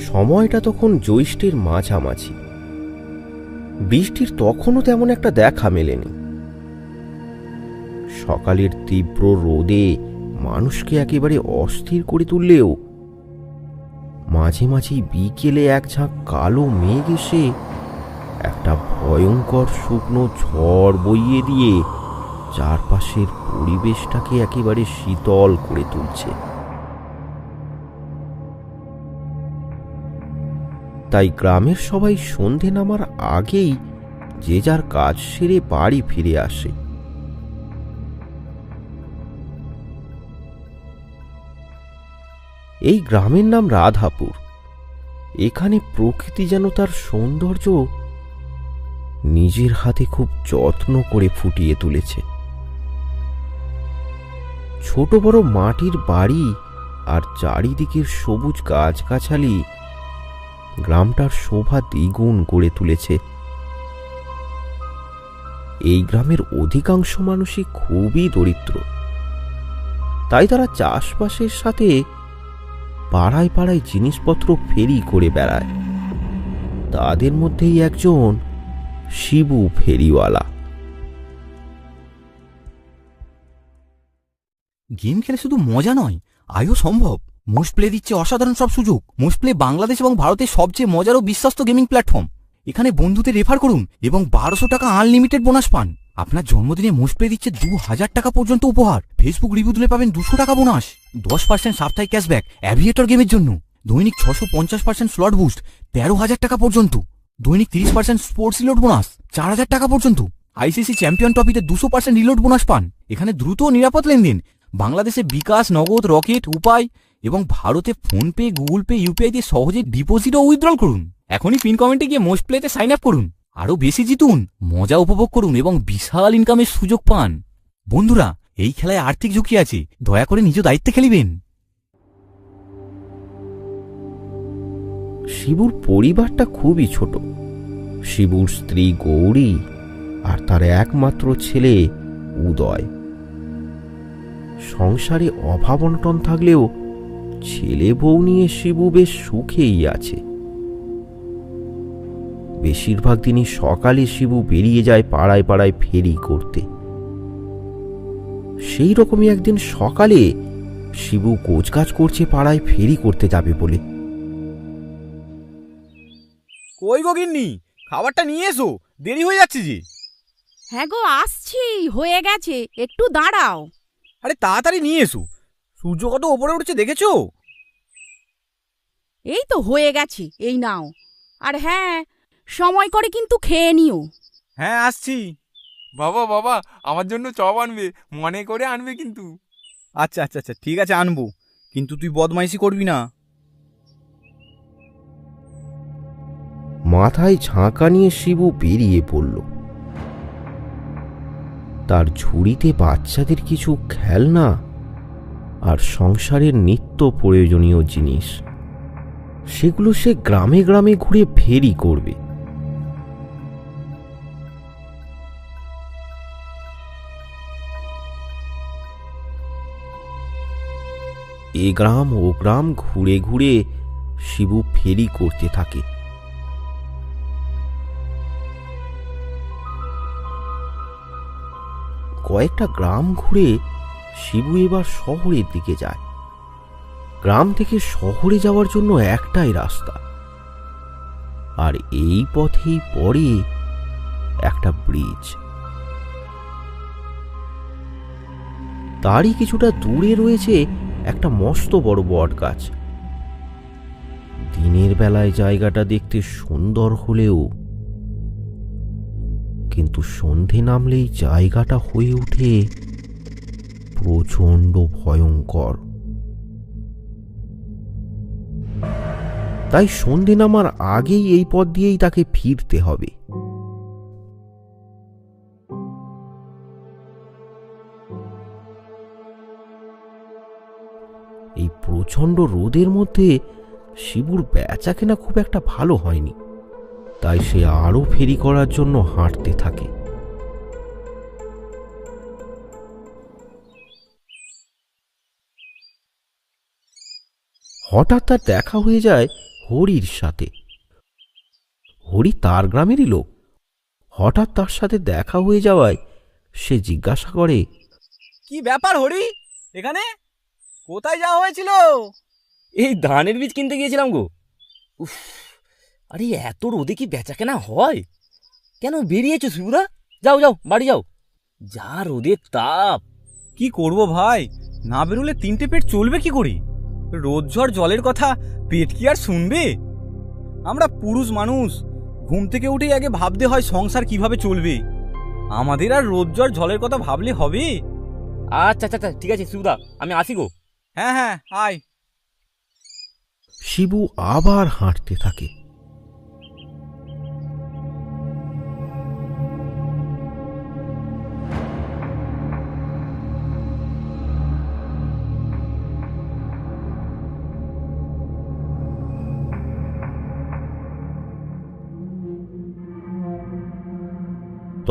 সময়টা তখন জ্যৈষ্ঠের মাঝামাঝি। বৃষ্টির তখনও তেমন একটা দেখা মেলেনি। সকালের তীব্র রোদে মানুষকে একেবারে অস্থির করে তুললেও মাঝে মাঝেই বিকেলে এক ঝাঁক কালো মেঘ এসে একটা ভয়ঙ্কর শুকনো ঝড় বইয়ে দিয়ে চারপাশের পরিবেশটাকে একেবারে শীতল করে তুলছে। তাই গ্রামের সবাই সন্ধে নামার আগেই যে যার কাজ সেরে বাড়ি ফিরে আসে। এই গ্রামের নাম রাধাপুর। এখানে প্রকৃতি যেন তার সৌন্দর্য নিজের হাতে খুব যত্ন করে ফুটিয়ে তুলেছে। ছোট বড় মাটির বাড়ি আর চারিদিকের সবুজ গাছগাছালি গ্রামটার শোভা দ্বিগুণ করে তুলেছে। এই গ্রামের অধিকাংশ মানুষই খুবই দরিদ্র, তাই তারা চাষবাসের সাথে পাড়ায় পাড়ায় জিনিসপত্র ফেরি করে বেড়ায়। তাদের মধ্যেই একজন শিবু ফেরিওয়ালা। গেম খেলে শুধু মজা নয়, আয়ও সম্ভব। মোস্ট প্লে দিচ্ছে অসাধারণ সব সুযোগ। মোস্ট প্লে বাংলাদেশ এবং ভারতের সবচেয়ে মজার ও বিশ্বস্ত গেমিং প্ল্যাটফর্ম। এখানে বন্ধুদের রেফার করুন এবং 1200 টাকা আনলিমিটেড বোনাস পান। আপনার জন্মদিনে মোস্ট প্লে দিচ্ছে 2000 টাকা পর্যন্ত উপহার। ফেসবুক রিভিউ দিলে পাবেন 200 টাকা বোনাস, 10% সাপ্তাহিক ক্যাশব্যাক অ্যাভিয়েটর গেমের জন্য, দৈনিক 650% স্লট বুস্ট 13,000 টাকা পর্যন্ত, দৈনিক 30% স্পোর্টস রিলোড বোনাস 4,000 টাকা পর্যন্ত, আইসিসি চ্যাম্পিয়ন ট্রফিতে 200% রিলোড বোনাস পান। এখানে দ্রুত ও নিরাপদ লেনদেন। বাংলাদেশে বিকাশ, নগদ, রকেট, উপায় এবং ভারতে ফোনপে, গুগল পে, ইউপিআই দিয়ে সহজে ডিপোজিট ও উইথড্রল করুন। এখনই পিন কমেন্টে গিয়ে মোস্ট প্লেতে সাইন আপ করুন। আরো বেশি জিতুন, মজা উপভোগ করুন এবং বিশাল ইনকামের সুযোগ পান। বন্ধুরা, এই খেলায় আর্থিক ঝুঁকি আছে, দয়া করে নিজ দায়িত্বে খেলিবেন। শিবুর পরিবারটা খুবই ছোট। শিবুর স্ত্রী গৌরী আর তার একমাত্র ছেলে উদয়। সংসারে অভাব অনটন থাকলেও ছেলে বউ নিয়ে শিবু বেশ সুখেই আছে। বেশিরভাগ দিনই সকালে শিবু বেরিয়ে যায় পাড়ায় পাড়ায় ফেরি করতে। সেই রকমই একদিন সকালে শিবু গোছগাছ করছে পাড়ায় ফেরি করতে যাবে বলে। কই গো গিন্নি, খাবারটা নিয়ে এসো, দেরি হয়ে যাচ্ছে যে। হ্যাঁ গো, আসছি, হয়ে গেছে, একটু দাঁড়াও। আরে তাড়াতাড়ি নিয়ে এসো, সূর্য কত ওপরে উঠছে দেখেছো? এই তো হয়ে গেছে, এই নাও। আর হ্যাঁ, সময় করে কিন্তু খেয়ে নিও। হ্যাঁ আসছি। বাবা বাবা, আমার জন্য চপ আনবে, মনে করে আনবে কিন্তু। আচ্ছা আচ্ছা আচ্ছা, ঠিক আছে আনবো, কিন্তু তুই বদমাইশি করবি না। মাথায় ঝাঁকা নিয়ে শিবু বেরিয়ে পড়ল। তার ঝুড়িতে বাচ্চাদের কিছু খেলনা আর সংসারের নিত্য প্রয়োজনীয় জিনিস, সেগুলো সে গ্রামে গ্রামে ঘুরে ফেরি করবে। এ গ্রাম ও গ্রাম ঘুরে ঘুরে শিবু ফেরি করতে থাকে। কয়েকটা গ্রাম ঘুরে শিবু এবার শহরের দিকে যায়। গ্রাম থেকে শহরে যাওয়ার জন্য একটাই রাস্তা, আর এই পথেই পড়ে একটা ব্রিজ। তারই কিছুটা দূরে রয়েছে একটা মস্ত বড় বট গাছ। দিনের বেলায় জায়গাটা দেখতে সুন্দর হলেও কিন্তু সন্ধে নামলেই জায়গাটা হয়ে ওঠে প্রচণ্ড ভয়ঙ্কর। তাই সন্ধে নামার আগেই এই পথ দিয়েই তাকে ফিরতে হবে। এই প্রচণ্ড রোদের মধ্যে শিবুর বেচাকেনা খুব একটা ভালো হয়নি, তাই সে আরো ফেরি করার জন্য হাঁটতে থাকে। হঠাৎ তার দেখা হয়ে যায় হরির সাথে। হরি তার গ্রামেরই লোক। হঠাৎ তার সাথে দেখা হয়ে যাওয়ায় সে জিজ্ঞাসা করে, কি ব্যাপার হরি, এখানে কোথায় যাওয়া হয়েছিল? এই ধানের বীজ কিনতে গিয়েছিলাম গো। উফ, আরে এত রোদে কি বেচা কেনা হয়? কেন বেরিয়েছো শিবুদা? যাও যাও বাড়ি যাও, যা রোদের তাপ। কি করব ভাই, না বেরোলে 3টে পেট চলবে কি করে? রোদ ঝড় জলের কথা পেট কি আর শুনবে? আমরা পুরুষ মানুষ, ঘুম থেকে উঠেই আগে ভাবতে হয় সংসার কিভাবে চলবে। আমাদের আর রোদ ঝড় জলের কথা ভাবলে হবে? আচ্ছা আচ্ছা আচ্ছা, ঠিক আছে শিবুদা, আমি আসি গো। হ্যাঁ হ্যাঁ আয়। শিবু আবার হাঁটতে থাকে।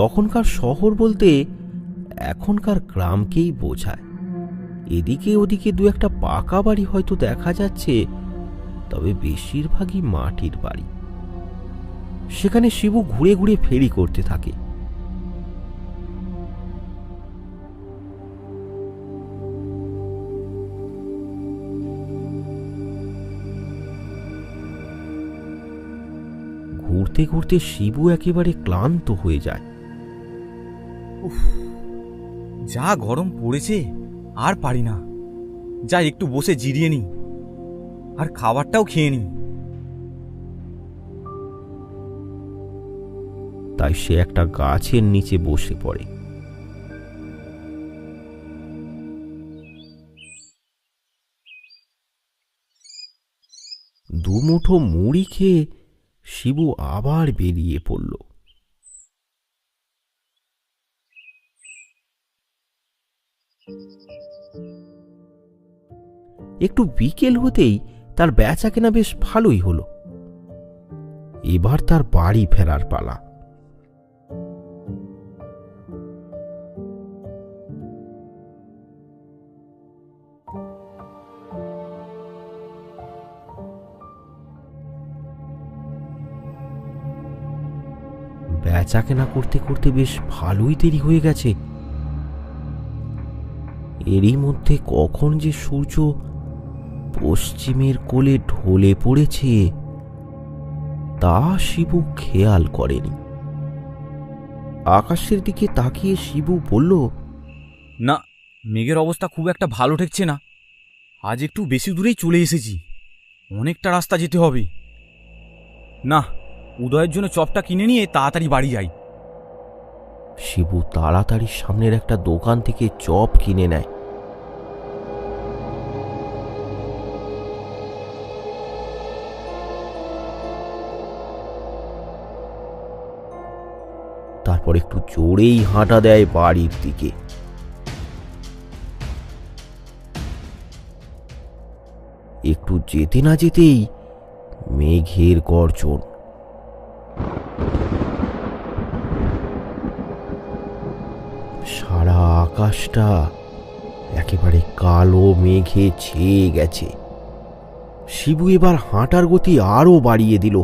তখনকার শহর বলতে এখনকার গ্রামকেই বোঝায়। এদিকে ওদিকে দু একটা পাকা বাড়ি হয়তো দেখা যাচ্ছে, তবে বেশিরভাগই মাটির বাড়ি। সেখানে শিবু ঘুরে ঘুরে ফেরি করতে থাকে। ঘুরতে ঘুরতে শিবু একেবারে ক্লান্ত হয়ে যায়। যা গরম পড়েছে, আর পারি না। যা একটু বসে জিরিয়ে নি, আর খাবারটাও খেয়ে নি। তাই সে একটা গাছের নিচে বসে পড়ে। দুমুঠো মুড়ি খেয়ে শিবু আবার বেরিয়ে পড়ল। একটু বিকেল হতেই তার বেচা কেনা বেশ ভালোই হলো। এবার তার বাড়ি ফেরার পালা। বেচা কেনা করতে করতে বেশ ভালোই দেরি হয়ে গেছে। এরই মধ্যে কখন যে সূর্য পশ্চিমের কোলে ঢলে পড়েছে তা শিবু খেয়াল করেনি। আকাশের দিকে তাকিয়ে শিবু বলল, না, মেঘের অবস্থা খুব একটা ভালো ঠেকছে না। আজ একটু বেশি দূরেই চলে এসেছি, অনেকটা রাস্তা যেতে হবে। না, উদয়ের জন্য চপটা কিনে নিয়ে তাড়াতাড়ি বাড়ি যাই। শিবু তাড়াতাড়ি সামনের একটা দোকান থেকে চপ কিনে নেয়। তারপর একটু জোরেই হাঁটা দেয় বাড়ির দিকে। একটু যেতে না যেতেই মেঘের গর্জন। সারা আকাশটা একেবারে কালো মেঘে ছেয়ে গেছে। শিবু এবার হাঁটার গতি আরো বাড়িয়ে দিল।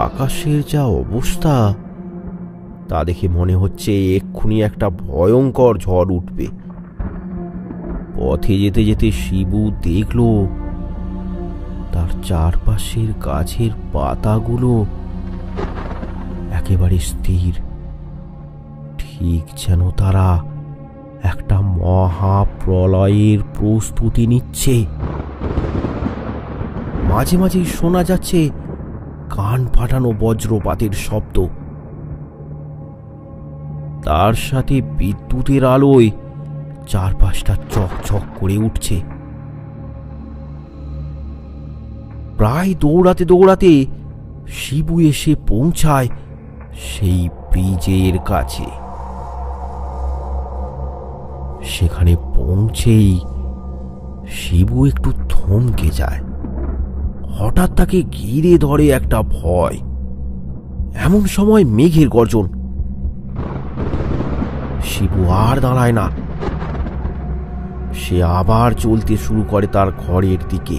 আকাশের যা অবস্থা তা দেখে মনে হচ্ছে এক্ষুনি একটা ভয়ঙ্কর ঝড় উঠবে। পথে যেতে যেতে শিবু দেখল তার চারপাশের গাছের পাতাগুলো একেবারে স্থির, ঠিক যেন তারা একটা মহাপ্রলয়ের প্রস্তুতি নিচ্ছে। মাঝে মাঝেই শোনা যাচ্ছে কান ফাটানো বজ্রপাতের শব্দ। তার সাথে বিদ্যুতের আলোয় চারপাশটা চকচক করে উঠছে। প্রায় দৌড়াতে দৌড়াতে শিবু এসে পৌঁছায় সেই ব্রিজের কাছে। সেখানে পৌঁছেই শিবু একটু থমকে যায়। হঠাৎ তাকে ঘিরে ধরে একটা ভয়। এমন সময় মেঘের গর্জন। শিবু আর দাঁড়ায় না। সে আবার চলতে শুরু করে তার ঘরের দিকে।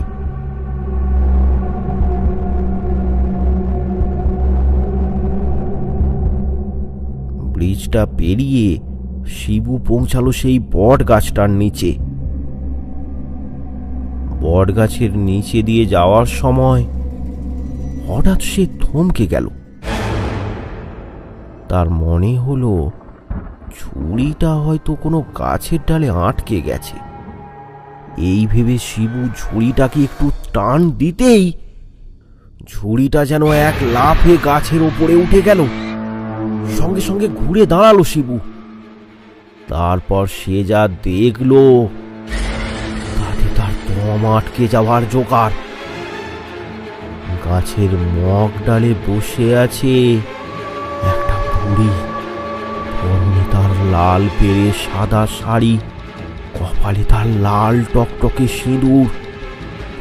ব্রিজটা পেরিয়ে শিবু পৌঁছালো সেই বট গাছটার নিচে। বট গাছের নিচে দিয়ে যাওয়ার সময় হঠাৎ সে থমকে গেল। তার মনে হলো ঝুড়িটা হয়তো কোনো গাছের ডালে আটকে গেছে। এই ভেবে শিবু ঝুড়িটাকে একটু টান দিতেই ঝুড়িটা যেন এক লাফে গাছের ওপরে উঠে গেল। সঙ্গে সঙ্গে ঘুরে দাঁড়ালো শিবু। তারপর সে যা দেখলো তাতে তার দম আটকে যাওয়ার জোগাড়। গাছের মগ ডালে বসে আছে একটা বুড়ি। পরনে তার লাল পেরে সাদা শাড়ি, কপালে তার লাল টকটকে সিঁদুর।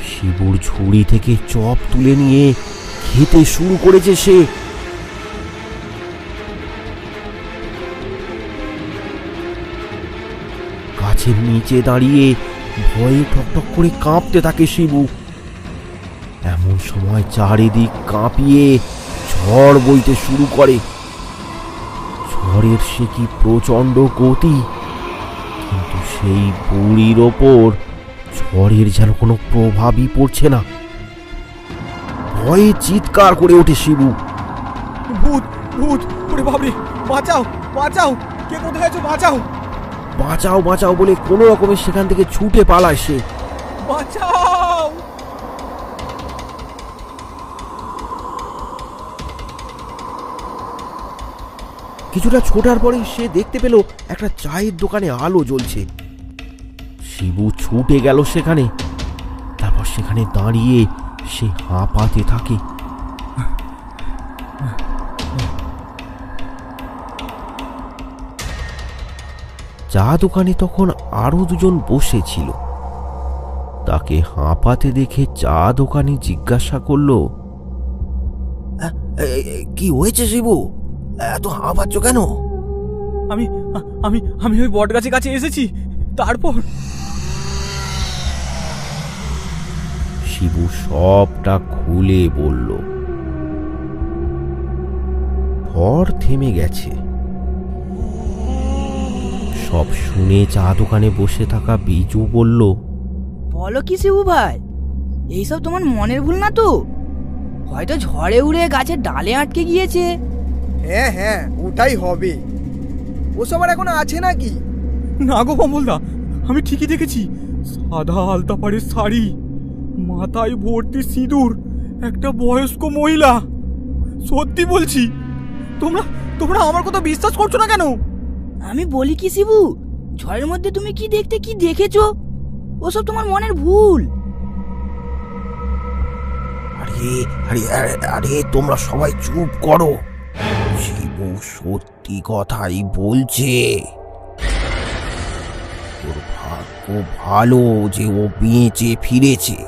শিবুর ঝুড়ি থেকে চপ তুলে নিয়ে খেতে শুরু করেছে সে। গাছের নিচে দাঁড়িয়ে ভয়ে ঠকঠক করে কাঁপতে থাকে শিবু। এমন সময় চারিদিক কাঁপিয়ে ঝড় বইতে শুরু করে। ঝড়ের সে কি প্রচন্ড গতি, কিন্তু সেই বুড়ির ওপর ঝড়ের যেন কোনো প্রভাবই পড়ছে না। ভয়ে চিৎকার করে ওঠে শিবু। ভূত ভূত, ওরে বাবরে, বাঁচাও বাঁচাও, কে কোথায় আছো, বাঁচাও বাঁচাও বাঁচাও বলে কোনো রকমে সেখান থেকে ছুটে পালায় সে। বাঁচাও। কিছুটা ছোটার পরেই সে দেখতে পেল একটা চায়ের দোকানে আলো জ্বলছে। শিবু ছুটে গেল সেখানে। তারপর সেখানে দাঁড়িয়ে সে হাঁপাতে থাকে। চা দোকানে তখন আরো দুজন বসেছিল। তাকে হাঁপাতে দেখে চা দোকানি জিজ্ঞাসা করলো, কি হয়েছে শিবু, এত হাঁপাচ্ছ কেন? আমি আমি আমি ওই বট গাছের কাছে এসেছি, তারপর শিবু সবটা খুলে বলল। ঝড় থেমে গেছে। সব শুনে চা দোকানে বসে থাকা বিজু বলল, বলো কি শিবু ভাই, এইসব তোমার মনের ভুল না তো? হয়তো ঝড়ে উড়ে গাছের ডালে আটকে গিয়েছে। হ্যাঁ হ্যাঁ, ওটাই হবে। ওসব আর এখন আছে নাকি? না গো কমলদা, আমি ঠিকই দেখেছি। সাদা আলতা পাড়ের শাড়ি, মাথায় ভর্তি সিঁদুর, একটা বয়স্ক মহিলা। সত্যি বলছি। তোমরা তোমরা আমার কথা বিশ্বাস করছো না কেন? আমি বলি কি শিবু, ঝড়ের মধ্যে তুমি কি দেখতে কি দেখেছো? ওসব তোমার মনের ভুল। আরে আরে আরে তোমরা সবাই চুপ করো। শিবু সত্যি কথাই বলছে। ওর ভাগ্য ভালো যে ও বেঁচে ফিরেছে।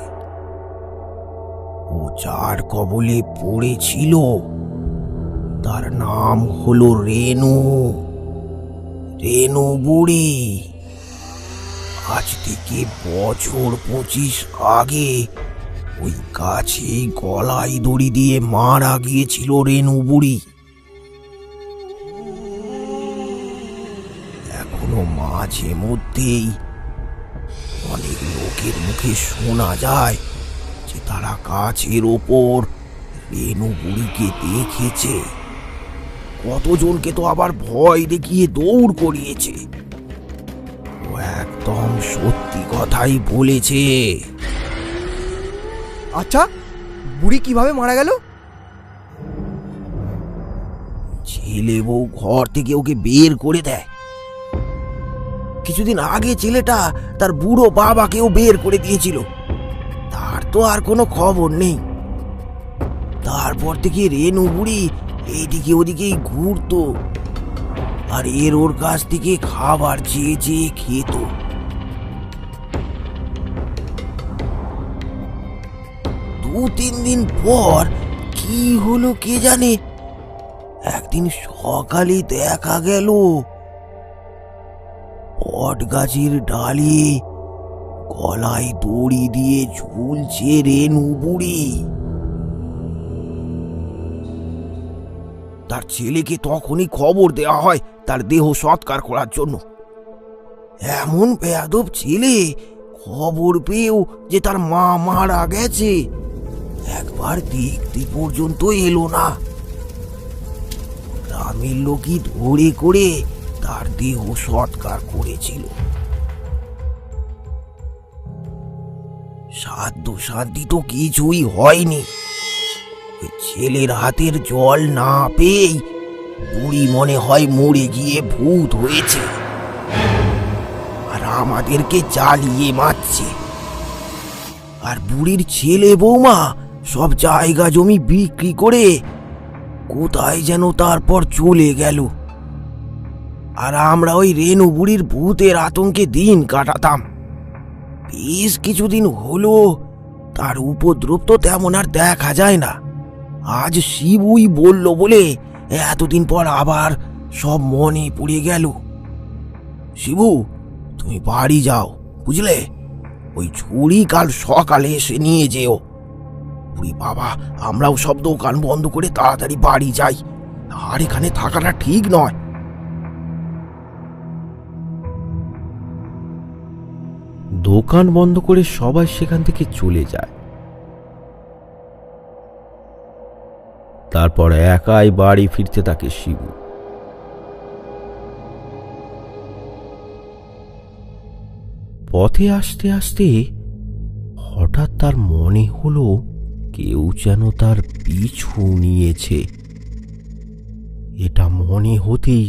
ও যার কবলে পড়েছিল তার নাম হলো রেনু। রেনু বুড়ি। আজ থেকে বছর 25 আগে ওই গাছে গলায় দড়ি দিয়ে মারা গিয়েছিল রেনু বুড়ি। এখনো মাঝে মধ্যেই অনেক লোকের মুখে শোনা যায় যে তারা গাছের ওপর রেনু বুড়িকে দেখেছে। কতজনকে তো আবার ভয় দেখিয়ে দৌড় করিয়েছে। ও একদম সত্যি কথাই বলেছে। আচ্ছা, বুড়ি কিভাবে মারা গেল? ছেলে বউ ঘর থেকে ওকে বের করে দেয়। কিছুদিন আগে ছেলেটা তার বুড়ো বাবাকেও বের করে দিয়েছিল। তার তো আর কোনো খবর নেই। তারপর থেকে রেনু বুড়ি এইদিকে ওদিকেই ঘুরতো, আর এর ওর কাছ থেকে খাবার চেয়ে চেয়ে খেত। 2-3 দিন পর কি হলো কে জানে, একদিন সকালে দেখা গেল বট গাছের ডালে গলায় দড়ি দিয়ে ঝুলছে রেনু বুড়ি। তার ছেলেকে তখনই খবর দেওয়া হয় তার দেহ সৎকার করার জন্য। এমন বেয়াদব ছেলে খবর পেয়েও যে তার মা মারা গেছে একবার দেখতে পর্যন্ত এলো না। গ্রামের লোকই ধরে করে তার দেহ সৎকার করেছিল। সাধ্য শান্তি তো কিছুই হয়নি। ওই ছেলের হাতের জল না পেয়েই বুড়ি মনে হয় মরে গিয়ে ভূত হয়েছে, আর আমাদেরকে জ্বালিয়ে মারছে। আর বুড়ির ছেলে বৌমা সব জায়গা জমি বিক্রি করে কোথায় যেন তারপর চলে গেল। আর আমরা ওই রেনু বুড়ির ভূতের আতঙ্কে দিন কাটাতাম। বেশ কিছুদিন হলো তার উপদ্রব তো তেমন আর দেখা যায় না। আজ শিবুই বলল বলে এতদিন পর আবার সব মনে পড়ে গেল। শিবু, তুমি বাড়ি যাও, বুঝলে? ওই ঝুড়ি কাল সকালে এসে নিয়ে যেও। বুড়ি বাবা, আমরাও সব দোকান বন্ধ করে তাড়াতাড়ি বাড়ি যাই, আর এখানে থাকাটা ঠিক নয়। দোকান বন্ধ করে সবাই সেখান থেকে চলে যায়। তারপর একাই বাড়ি ফিরতে থাকে শিবু। পথে আসতে আসতে হঠাৎ তার মনে হলো কেউ যেন তার পিছু নিয়েছে। এটা মনে হতেই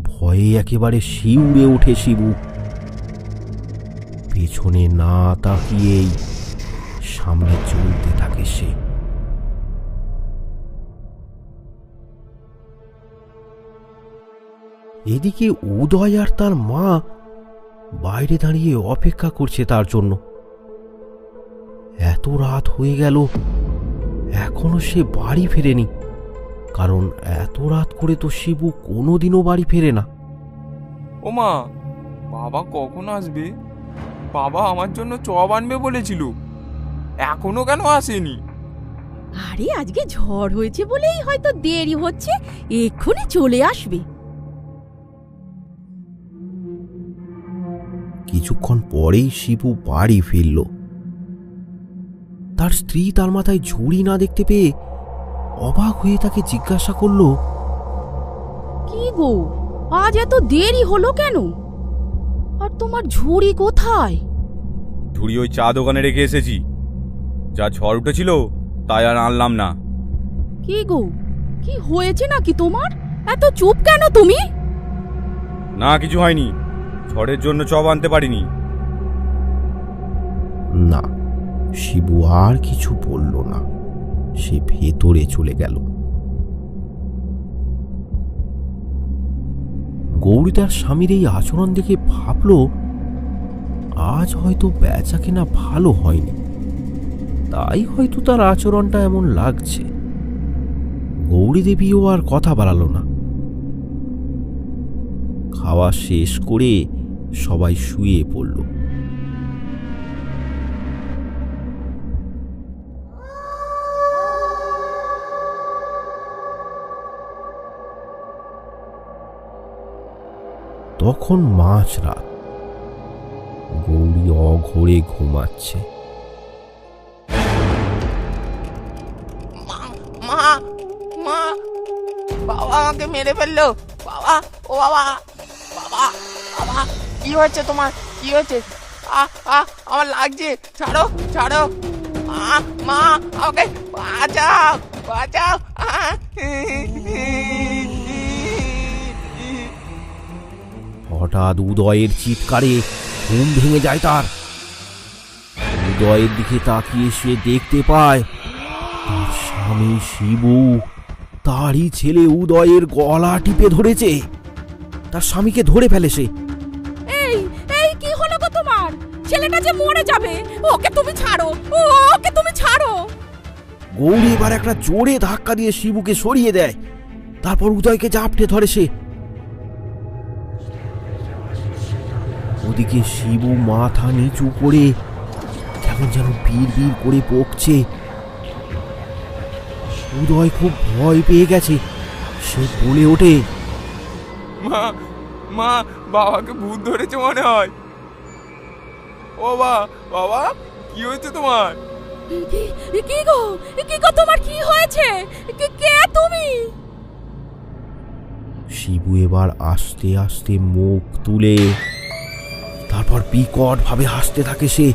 ভয়ে একেবারে শিউরে ওঠে শিবু। পেছনে না তাকিয়েই সামনে চলতে থাকে সে। এদিকে উদয় আর তার মা বাইরে দাঁড়িয়ে অপেক্ষা করছে তার জন্য। এত রাত হয়ে গেল, এখনো সে বাড়ি ফেরেনি, কারণ এত রাত করে তো শিবু কোনোদিনও বাড়ি ফেরে না। ও মা, বাবা কখন আসবে? বাবা আমার জন্য চপ আনবে বলেছিল, এখনো কেন আসেনি? আরে আজকে ঝড় হয়েছে বলেই হয়তো দেরি হচ্ছে, এক্ষুনি চলে আসবে। কিছুক্ষণ পরেই শিবু বাড়ি ফিরল। তার স্ত্রী তার মাথায় ঝুড়ি না দেখতে পেয়ে অবাক হয়ে তাকে জিজ্ঞাসা করলো, কি গো, আজ এত দেরি হলো কেন? আর তোমার ঝুড়ি কোথায়? ঝুড়ি ওই চা দোকানে রেখে এসেছি, যা ঝড় উঠেছিল তাই আর আনলাম না। কি গো, কি হয়েছে নাকি তোমার? এত চুপ কেন তুমি? না, কিছু হয়নি, ঝড়ের জন্য চপ আনতে পারিনি। না, শিবু আর কিছু বলল না। সে ভেতরে চলে গেল। গৌরী তার স্বামীর এই আচরণ দেখে ভাবল, আজ হয়তো বেচা কেনা ভালো হয়নি, তাই হয়তো তার আচরণটা এমন লাগছে। গৌরী দেবীও আর কথা বাড়ালো না। খাওয়া শেষ করে সবাই শুয়ে পড়ল। তখন মাঝরাত। গৌরী অঘোরে ঘুমাচ্ছে। মা মা, বাবা আমাকে মেরে ফেললো। বাবা, ও বাবা, বাবা, বাবা, কি হয়েছে তোমার? কি হয়েছে? আমার লাগছে, ছাড়ো ছাড়ো। মা, আমাকে বাঁচাও, বাঁচাও। হঠাৎ উদয়ের চিৎকারে ঘুম ভেঙে যায় তার। উদয়ের দিকে তাকিয়ে সে দেখতে পায় তার স্বামী শিবু তারই ছেলে উদয়ের গলা টিপে ধরেছে। তার স্বামীকে ধরে ফেলে সে। এই এই কি হলো গো তোমার? ছেলেটা যে মরে যাবে, ওকে তুমি ছাড়ো, ওকে তুমি ছাড়ো। গৌরী এবার একটা জোরে ধাক্কা দিয়ে শিবুকে সরিয়ে দেয়। তারপর উদয়কে জাপটে ধরে সে। ওদিকে শিবু মাথা নিচু করে কেমন যেন বীর করে বকছে। উদয় খুব ভয় পেয়ে গেছে। সে বলে ওঠে, মা মা বাবাকে ভূত ধরেছে মনে হয়। ও বাবা কি হয়েছে তোমার? কি গো তোমার কি হয়েছে? কে তুমি? শিবু এবার আস্তে আস্তে মুখ তুলে তারপর বিকট ভাবে হাসতে থাকে সে।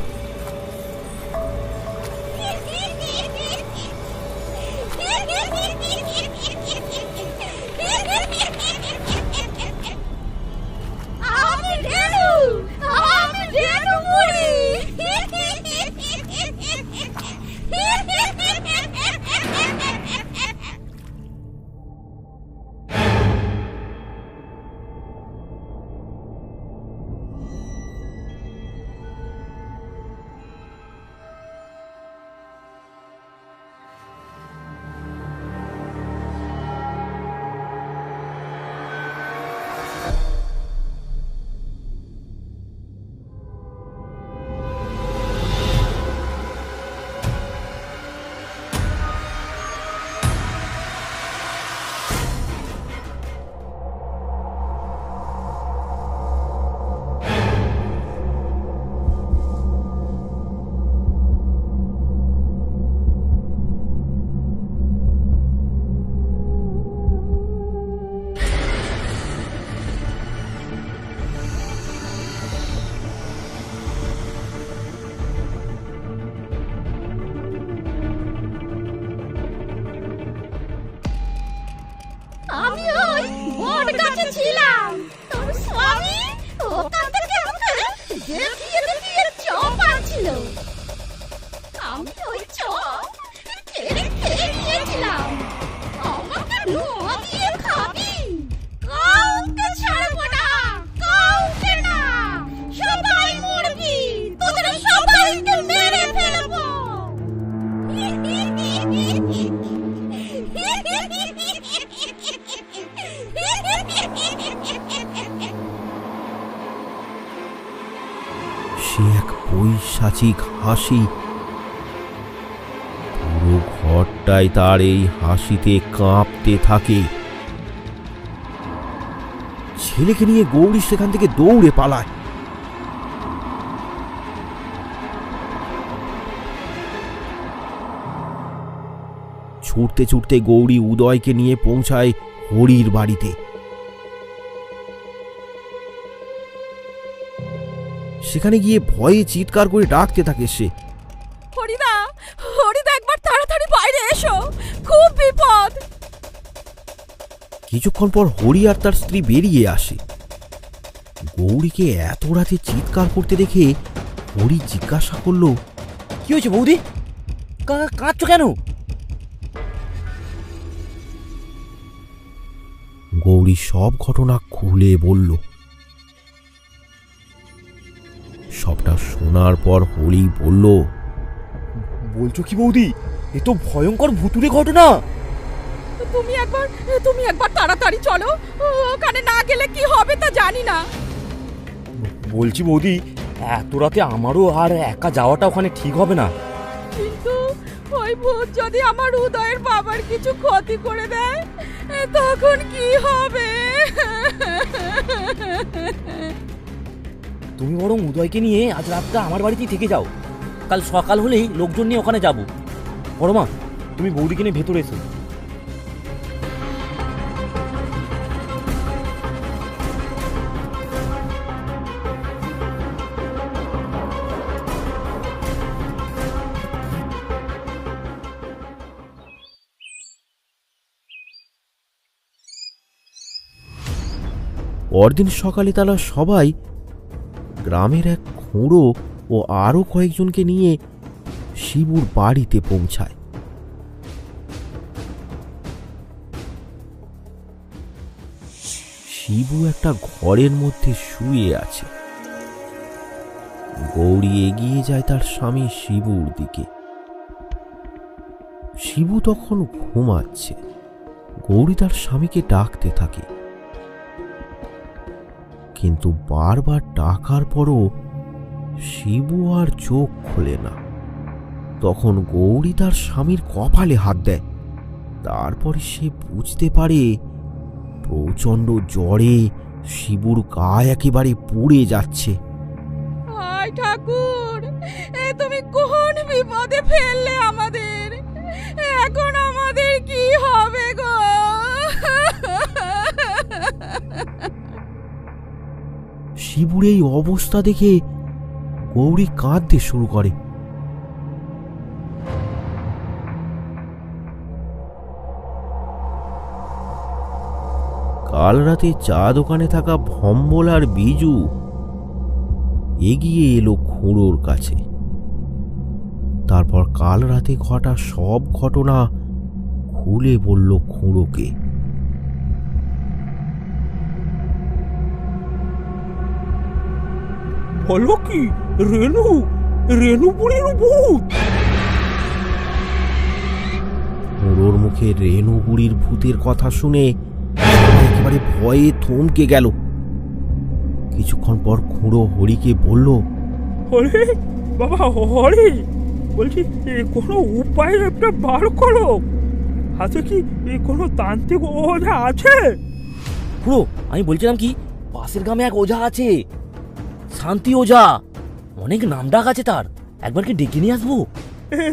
আমি ওই বট গাছে ছিলাম, তোর স্বামী ওখান থেকে আমাকে দেখিয়ে চপাচ্ছিল। আমি ওই চপ টেনে নিয়েছিলাম। আমাকে নোয়া দিয়ে খাবি, কাউকে ছাড়বো না, কাউকে না, সবাই মরবি, তোদের সবাইকে মেরে ফেলবো। সে এক পৈশাচিক হাসি। পুরো ঘরটাই তার এই হাসিতে কাঁপতে থাকে। ছেলেকে নিয়ে গৌরী সেখান থেকে দৌড়ে পালায়। ছুটতে ছুটতে গৌরী উদয়কে নিয়ে পৌঁছায় হরির বাড়িতে। সেখানে গিয়ে ভয়ে চিৎকার করে ডাকতে থাকে সে, হরিদা একবার তাড়াতাড়ি বাইরে এসো, খুব বিপদ। কিছুক্ষণ পর হরি আর তার স্ত্রী বেরিয়ে আসে। গৌরীকে এত রাতে চিৎকার করতে দেখে হরি জিজ্ঞাসা করলো, কি হয়েছে বৌদি? কাঁদছো কেন? গৌরী সব ঘটনা খুলে বলল। সবটা শোনার পর হরি বলল, বলছো কি বৌদি? এ তো ভয়ঙ্কর ভুতুড়ে ঘটনা। তুমি একবার তাড়াতাড়ি চলো, ওখানে না গেলে কি হবে তা জানি না। বলছি বৌদি, এত রাতে আমারও আর একা যাওয়াটা ওখানে ঠিক হবে না। কিন্তু ওই ভূত যদি আমার উদয়ের বাবার কিছু ক্ষতি করে দেয়, তখন কি হবে? তুমি বরং উদয়কে নিয়ে আজ রাতটা আমার বাড়িতেই থেকে যাও। কাল সকাল হলেই লোকজন নিয়ে ওখানে যাব। বড় মা, তুমি বৌদিকে নিয়ে ভেতরে এসো। পরদিন সকালে তারা সবাই গ্রামের এক খুঁড়ো ও আরো কয়েকজনকে নিয়ে শিবুর বাড়িতে পৌঁছায়। শিবু একটা ঘরের মধ্যে শুয়ে আছে। গৌরী এগিয়ে যায় তার স্বামী শিবুর দিকে। শিবু তখন ঘুমাচ্ছে। গৌরী তার স্বামীকে ডাকতে থাকে, কিন্তু বারবার ডাকার পরও শিবু আর চোখ খোলে না। তখন গৌরী তার স্বামীর কপালে হাত দেয়। তারপরে সে বুঝতে পারে প্রচণ্ড জ্বরে শিবুর গা একেবারে পুড়ে যাচ্ছে। হায় ঠাকুর, তুমি কোন বিপদে ফেললে আমাদের, এখন আমাদের কি হবে গো? শিবুর এই অবস্থা দেখে গৌরী কাঁদতে শুরু করে। কাল রাতে চা দোকানে থাকা ভম্বল আর বিজু এগিয়ে এলো খুঁড়োর কাছে। তারপর কাল রাতে ঘটা সব ঘটনা খুলে বলল খুঁড়োকে। বলো কি, রেনু বুড়ির ভূত? খুঁড়োর মুখে রেনু বুড়ির ভূতের কথা শুনে একেবারে ভয়ে থমকে গেল। কিছুক্ষণ পর খুঁড়ো হরিকে বলল, হরি বাবা, হরি বলছি, কোনো উপায় একটা বার করো। হাতে কি কোনো তান্ত্রিক ওঝা আছে? পুরো আমি বলছিলাম কি, পাশের গ্রামে এক ওঝা আছে, শান্তি ওঝা, অনেক নামডাক আছে তার, একবার কি ডেকে নিয়ে আসবো?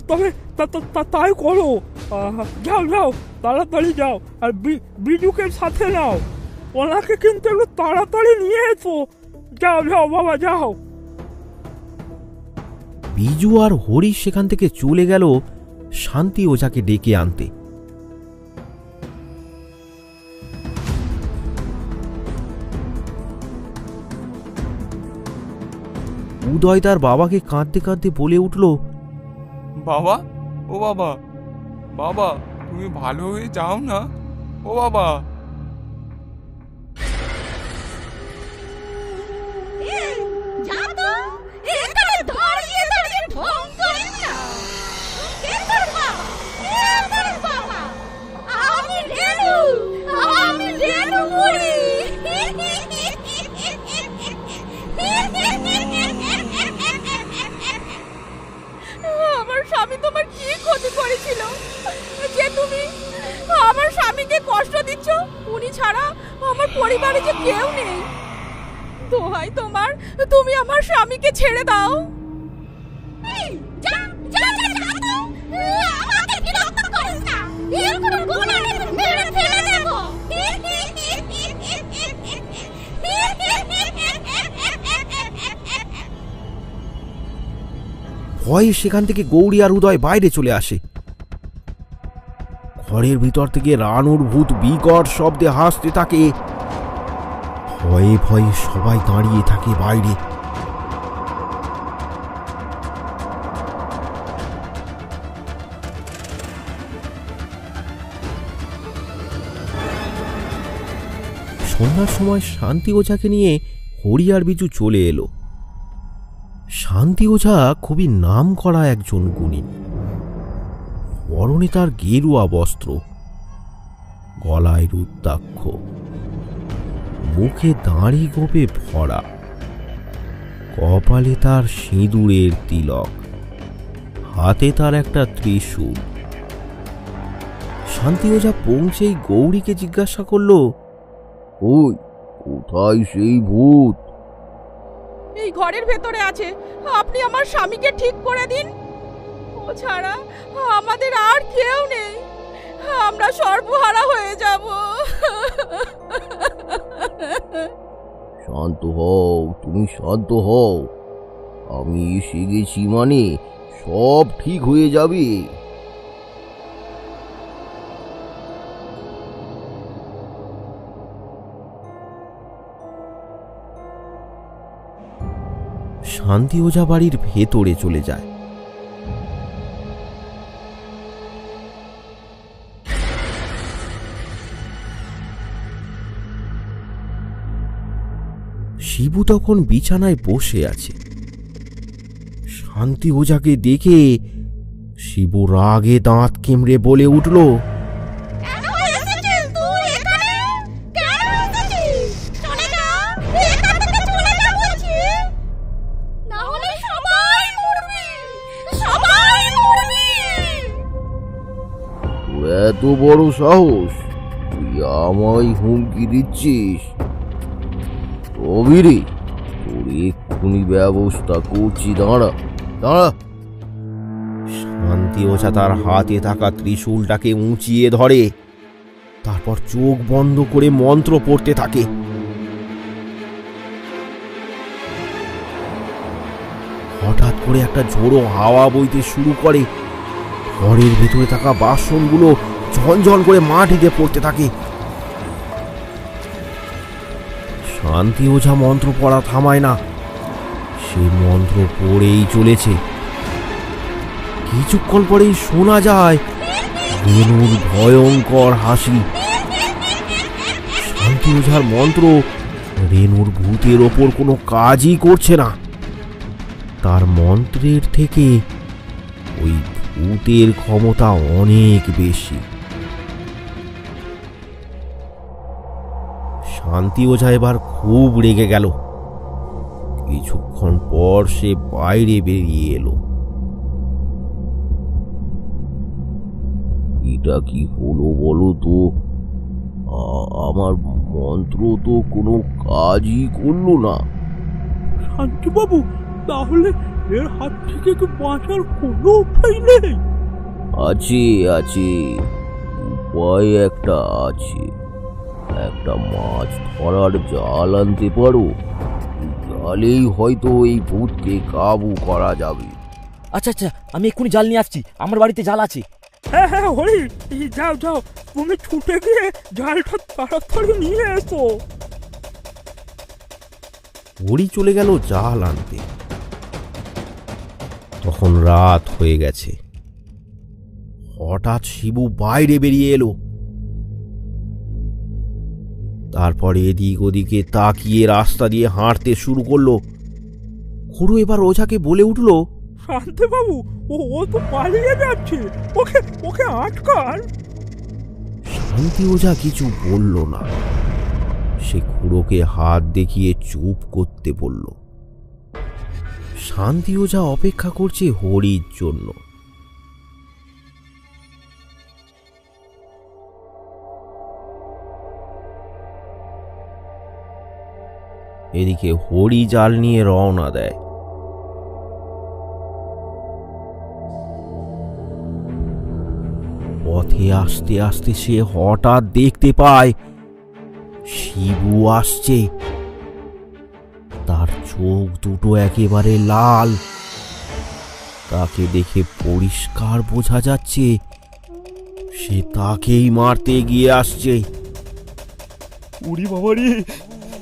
তবে তাই করো। যাও যাও, তাড়াতাড়ি যাও, আর বিজুকে সাথে নাও, ওনাকে কিন্তু একটু তাড়াতাড়ি নিয়ে এসো। যাও যাও বাবা, যাও। বিজু আর হরি সেখান থেকে চলে গেল শান্তি ওঝাকে ডেকে আনতে। উদয় তার বাবাকে কাঁদতে কাঁদতে বলে উঠল, বাবা, ও বাবা, বাবা তুমি ভালো হয়ে যাও না, ও বাবা। আমার স্বামী তোমার কি ক্ষতি করেছিল যে তুমি আমার স্বামীকে কষ্ট দিচ্ছ? উনি ছাড়া আমার পরিবারে যে কেউ নেই। দোহাই তোমার, তুমি আমার স্বামীকে ছেড়ে দাও। ভয়ে সেখান থেকে গৌরী আর উদয় বাইরে চলে আসে। ঘরের ভিতর থেকে রানুর ভূত বিকট শব্দে হাসতে থাকে। ভয়ে ভয়ে সবাই দাঁড়িয়ে থাকে বাইরে। সন্ধ্যার সময় শান্তি ওঝাকে নিয়ে হরি আর বিজু চলে এলো। শান্তি ওঝা খুবই নাম করা একজন গুণী। পরনে তার গেরুয়া বস্ত্র, গলায় রুদ্রাক্ষ, মুখে দাঁড়ি গোপে ভরা, কপালে তার সিঁদুরের তিলক, হাতে তার একটা ত্রিশূল। শান্তি ওঝা পৌঁছেই গৌরীকে জিজ্ঞাসা করল, ওই কোথায় সেই ভূত? এই ঘরের ভেতরে আছে, আপনি আমার স্বামীকে ঠিক করে দিন। ও ছাড়া আমাদের আর কেউ নেই, আমরা সর্বহারা হয়ে যাব। শান্ত হও, তুমি শান্ত হও, আমি এসে গেছি মানে সব ঠিক হয়ে যাবে। শান্তি ওঝা বাড়ির ভেতরে চলে যায়। শিবু তখন বিছানায় বসে আছে। শান্তি ওঝাকে দেখে শিবু রাগে দাঁত কেমড়ে বলে উঠল, তুই এখানে কেন এসেছিস? চলে যা, এখান বড় সাহস, তুই আমায় হুমকি দিচ্ছিস? অবিরে, তোর এক্ষুনি ব্যবস্থা করছি, দাঁড়া দাঁড়া। শান্তি ওঝা তার হাতে থাকা ত্রিশূলটাকে উঁচিয়ে ধরে, তারপর চোখ বন্ধ করে মন্ত্র পড়তে থাকে। হঠাৎ করে একটা ঝোড়ো হাওয়া বইতে শুরু করে, ঘরের ভেতরে থাকা বাসনগুলো ঝনঝন করে মাটিতে পড়তে থাকে। শান্তি ওঝা মন্ত্র পড়া থামায় না, সে মন্ত্র পড়েই চলেছে। কিছুক্ষণ পরেই শোনা যায় রেনুর ভয়ঙ্কর হাসি। শান্তি ওঝার মন্ত্র রেনুর ভূতের ওপর কোনো কাজই করছে না। তার মন্ত্রের থেকে ওই ভূতের ক্ষমতা অনেক বেশি। শান্তি ওঝা এবার খুব রেগে গেল। কিছুক্ষণ পর সে বাইরে বেরিয়ে এলো। এটা কি হলো বলো তো? আমার মন্ত্র তো কোনো কাজই করলো না। শান্তিবাবু, তাহলে এর হাত থেকে কি বাঁচার কোনো উপায় নেই? আছে আছে, উপায় একটা আছে। একটা মাছ ধরার জাল আনতে পারো, জালেই হয়তো এই ভূতকে কাবু করা যাবে। আচ্ছা আচ্ছা, আমি এক্ষুনি জাল নিয়ে আসছি, আমার বাড়িতে জাল আছে। হ্যাঁ হ্যাঁ হরি, যাও যাও, তুমি ছুটে গিয়ে জালটা তাড়াতাড়ি নিয়ে এসো। হরি চলে গেল জাল আনতে। তখন রাত হয়ে গেছে। হঠাৎ শিবু বাইরে বেরিয়ে এলো। তারপর এদিক ওদিকে তাকিয়ে রাস্তা দিয়ে হাঁটতে শুরু করলো। খুড়ো এবার ওঝাকে বলে উঠল, শান্তিবাবু, ও তো পালিয়ে যাচ্ছে, ওকে ওকে আটকান। শান্তি ওঝা কিছু বলল না। সে খুড়োকে হাত দেখিয়ে চুপ করতে বলল। শান্তি ওঝা অপেক্ষা করছে হরির জন্য। এদিকে হরি জাল নিয়ে রওনা দেয়। পথে আস্তে আস্তে সে হঠাৎ দেখতে পায় শিবু আসছে। তার চোখ দুটো একেবারে লাল। তাকে দেখে পরিষ্কার বোঝা যাচ্ছে সে তাকেই মারতে গিয়ে আসছে। উড়ি বাবারি,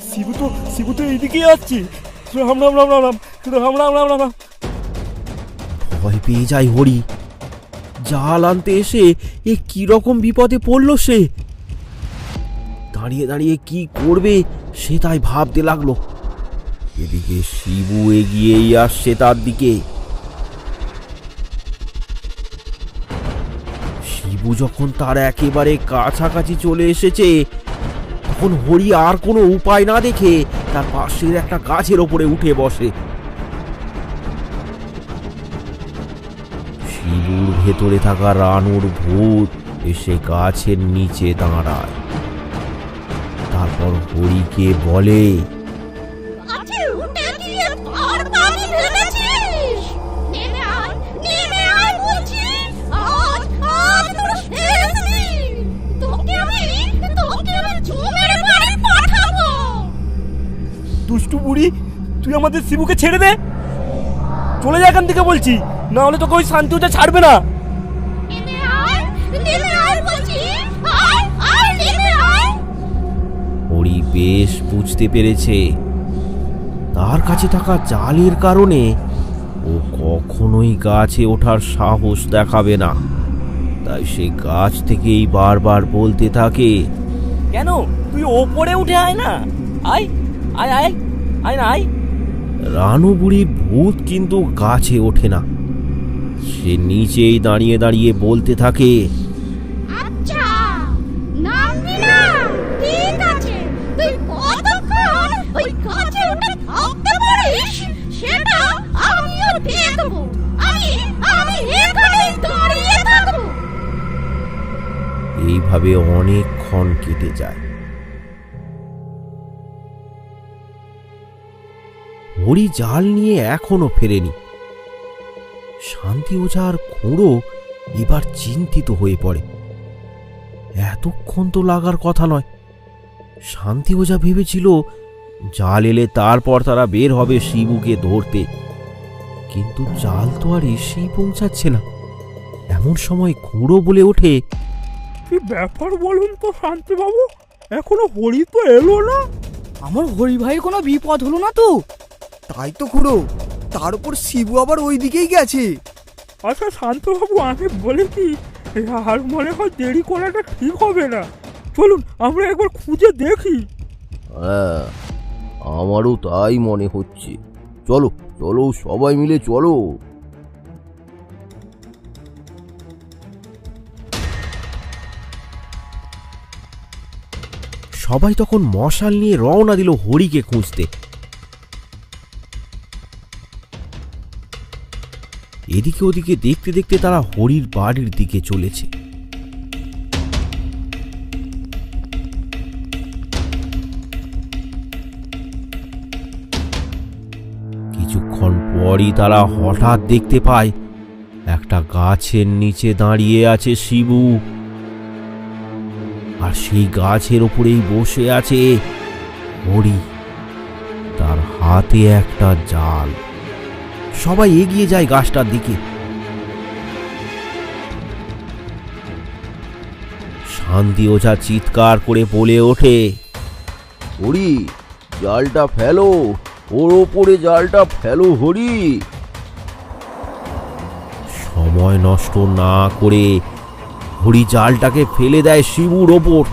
শিবু তো এইদিকে আসছে। রাম রাম রাম রাম রাম রাম রাম রাম রাম। ভয় পেয়ে যায় হরি। জাল আনতে এসে এ কিরকম বিপদে পড়ল সে। দাঁড়িয়ে দাঁড়িয়ে কি করবে সে তাই ভাবতে লাগলো। এদিকে শিবু এগিয়েই আসছে তার দিকে। শিবু যখন তার একেবারে কাছাকাছি চলে এসেছে, তখন হরি আর কোনো উপায় না দেখে তার পাশের একটা গাছের ওপরে উঠে বসে। শিবুর ভেতরে থাকা রানুর ভূত এসে গাছের নিচে দাঁড়ায়। তারপর হরিকে বলে, দুষ্টু বুড়ি, তুই আমাদের শিবুকে ছেড়ে দে, চলে যা এখান থেকে বলছি, না হলে তোকে ওই শান্তি ওঝা ছাড়বে না। হরি বেশ বুঝতে পেরেছে তার কাছে থাকা জালের কারণে ও কখনোই গাছে ওঠার সাহস দেখাবে না। তাই সে গাছ থেকেই বারবার বলতে থাকে, কেন তুই ওপরে উঠে আয় না, আয় আয় আয় আয় না আয়। রানু বুড়ির ভূত কিন্তু গাছে ওঠে না। সে নিচেই দাঁড়িয়ে দাঁড়িয়ে বলতে থাকে, আচ্ছা নামবি না, ঠিক আছে, তুই কতক্ষণ ওই গাছে উঠে থাকতে পারিস সেটা আমিও দেখবো। আমি এখানেই দাঁড়িয়ে থাকবো। এইভাবে অনেকক্ষণ কেটে যায়। হরি জাল নিয়ে এখনো ফেরেনি। শান্তি ওঝা আর খুঁড়ো এবার চিন্তিত হয়ে পড়ে। এতক্ষণ তো লাগার কথা নয়। শান্তি ওঝা ভেবেছিল জাল এলে তারপর তারা বের হবে শিবুকে ধরতে, কিন্তু জাল তো আর এসেই পৌঁছাচ্ছে না। এমন সময় খুঁড়ো বলে ওঠে, কি ব্যাপার বলুন তো শান্তিবাবু, এখনো হরি তো এলো না। আমার হরি ভাইয়ের কোনো বিপদ হলো না তো? তাই তো খুড়ো, তার উপর শিবু আবার ওই দিকেই গেছে। আচ্ছা শান্তবাবু, আমি বলি কি, আর মনে হয় দেরি করাটা ঠিক হবে না। চলুন আমরা একবার খুঁজে দেখি। হ্যাঁ, আমারও তাই মনে হচ্ছে। চলো চলো, সবাই মিলে চলো। সবাই তখন মশাল নিয়ে রওনা দিল হরিকে খুঁজতে। এদিকে ওদিকে দেখতে দেখতে তারা হরির বাড়ির দিকে চলেছে। কিছুক্ষণ পরই তারা হঠাৎ দেখতে পায় একটা গাছের নিচে দাঁড়িয়ে আছে শিবু, আর সেই গাছের উপরেই বসে আছে হরি, তার হাতে একটা জাল। সবাই এগিয়ে যায় গাছটার দিকে। শান্তি ওঝা চিৎকার করে বলে ওঠে, হরি, জালটা ফেলো, ওর ওপরে জালটা ফেলো হরি। সময় নষ্ট না করে হরি জালটাকে ফেলে দেয় শিবুর ওপর।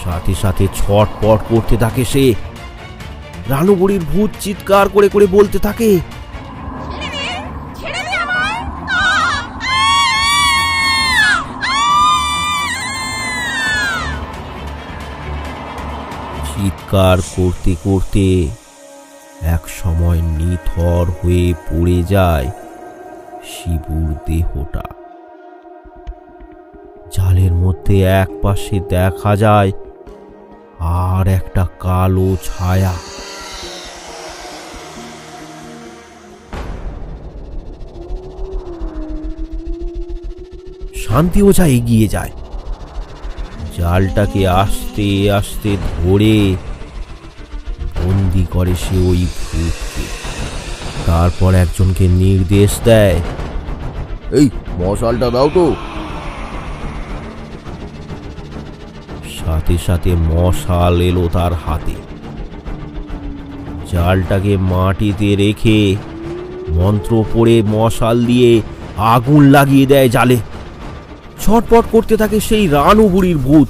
সাথে সাথে ছটপট করতে থাকে সে। রানু বুড়ির ভূত চিৎকার করে করে বলতে থাকে, চিৎকার করতে করতে এক সময় নিথর হয়ে পড়ে যায় শিবুর দেহটা। জালের মধ্যে এক পাশে দেখা যায় আর একটা কালো ছায়া। শান্তি ওঝা এগিয়ে যায়, জালটাকে আস্তে আস্তে ধরে বন্দি করে সে ওই ভূতকে। তারপর একজনকে নির্দেশ দেয়, এই মশালটা দাও তো। সাথে সাথে মশাল এলো তার হাতে। জালটাকে মাটিতে রেখে মন্ত্র পড়ে মশাল দিয়ে আগুন লাগিয়ে দেয় জালে। ছটপট করতে থাকে সেই রানু বুড়ির ভূত।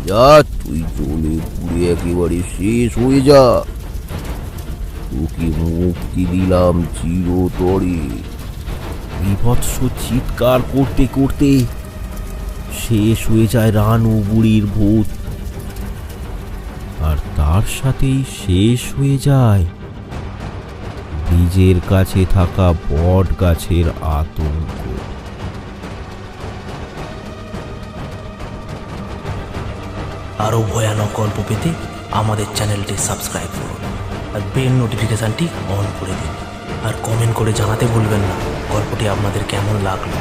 যা, তুই জ্বলে পুড়ে একেবারে শেষ হয়ে যা, তোকে মুক্তি দিলাম চিরতরে। বিভৎস চিৎকার করতে করতে শেষ হয়ে যায় রানু বুড়ির ভূত, আর তার সাথেই শেষ হয়ে যায় ব্রিজের কাছে থাকা বট গাছের আতঙ্ক। আরও ভয়ানক গল্প পেতে আমাদের চ্যানেলটি সাবস্ক্রাইব করুন আর বেল নোটিফিকেশানটি অন করে দিন। আর কমেন্ট করে জানাতে ভুলবেন না গল্পটি আপনাদের কেমন লাগলো।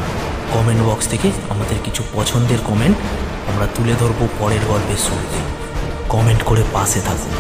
কমেন্ট বক্স থেকে আমাদের কিছু পছন্দের কমেন্ট আমরা তুলে ধরবো পরের গল্পের শুরুতে। কমেন্ট করে পাশে থাকুন।